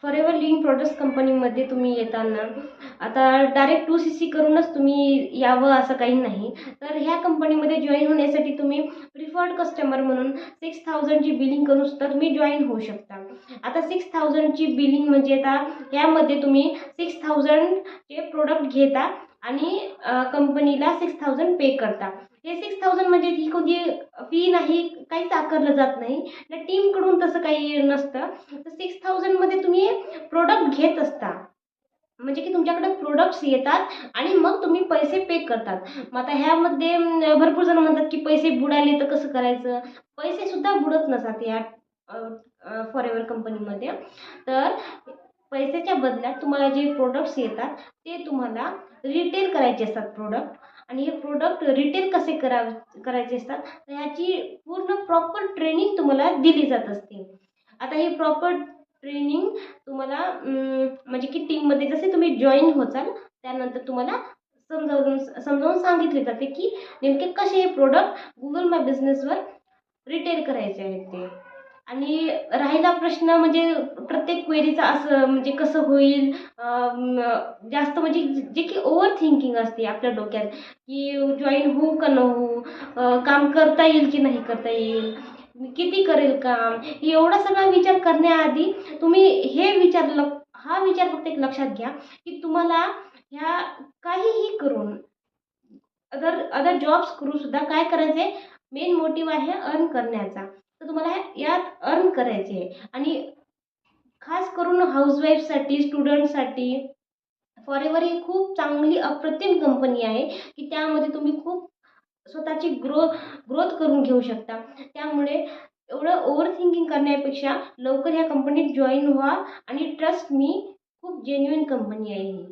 Forever living products कंपनीमध्ये तुम्ही येताना आता डायरेक्ट 2CC करूनच तुम्ही यावं असं काही नाही. तर ह्या कंपनीमध्ये जॉईन होण्यासाठी तुम्ही प्रिफर्ड कस्टमर म्हणून 6000ची बिलिंग करून सुद्धा तुम्ही जॉईन होऊ शकता. आता 6000ची बिलिंग म्हणजे आता यामध्ये तुम्ही 6000चे प्रोडक्ट घेता आणि कंपनीला 6000 पे करता. हे 6000 म्हणजे ही कोणती फी नाही, काहीच आकारलं जात नाही. टीमकडून तसं काही नसतं. तर 6000मध्ये तुम्ही प्रोडक्ट घेत असता. म्हणजे की तुमच्याकडे प्रोडक्ट्स येतात आणि मग तुम्ही पैसे पे करतात. मग आता ह्यामध्ये भरपूर जण म्हणतात की पैसे बुडाले तर कसं करायचं? पैसे सुद्धा बुडत नसतात या फॉरेवर कंपनीमध्ये. तर पैशाच्या बदल्यात तुम्हाला जे प्रोडक्ट्स येतात ते तुम्हाला रिटेल करायचे असतात प्रोडक्ट. आणि हे प्रोडक्ट रिटेल कसे करायचे असतात, तर ह्याची पूर्ण प्रॉपर ट्रेनिंग तुम्हाला दिली जात असते. आता ही प्रॉपर ट्रेनिंग तुम्हाला म्हणजे की टीममध्ये जसे तुम्ही जॉईन होचाल त्यानंतर तुम्हाला समजावून सांगितले जाते की नेमके कसे हे प्रोडक्ट गुगल माय बिझनेसवर रिटेल करायचे आहेत ते. आणि राहिला प्रश्न म्हणजे प्रत्येक क्वेरीचा असं म्हणजे कसं होईल, जास्त म्हणजे जे की ओव्हर थिंकिंग असते आपल्या डोक्यात की जॉईन होऊ का न होऊ, काम करता येईल की नाही करता येईल, मी किती करेल काम, एवढा सगळा विचार करण्याआधी तुम्ही हा विचार फक्त एक लक्षात घ्या की तुम्हाला ह्या काहीही करून अदर अदर जॉब्स करून सुद्धा काय करायचं आहे, मेन मोटिव्ह आहे अर्न करण्याचा. तर तुम्हाला यात अर्न करायचे आहे. आणि खास करून हाऊसवाईफसाठी, स्टुडंटसाठी फॉरेवर ही खूप चांगली अप्रतिम कंपनी आहे की त्यामध्ये तुम्ही खूप स्वतःची ग्रोथ करून घेऊ शकता. त्यामुळे एवढं ओव्हर थिंकिंग करण्यापेक्षा लवकर ह्या कंपनीत जॉईन व्हा आणि ट्रस्ट मी, खूप जेन्युइन कंपनी आहे ही.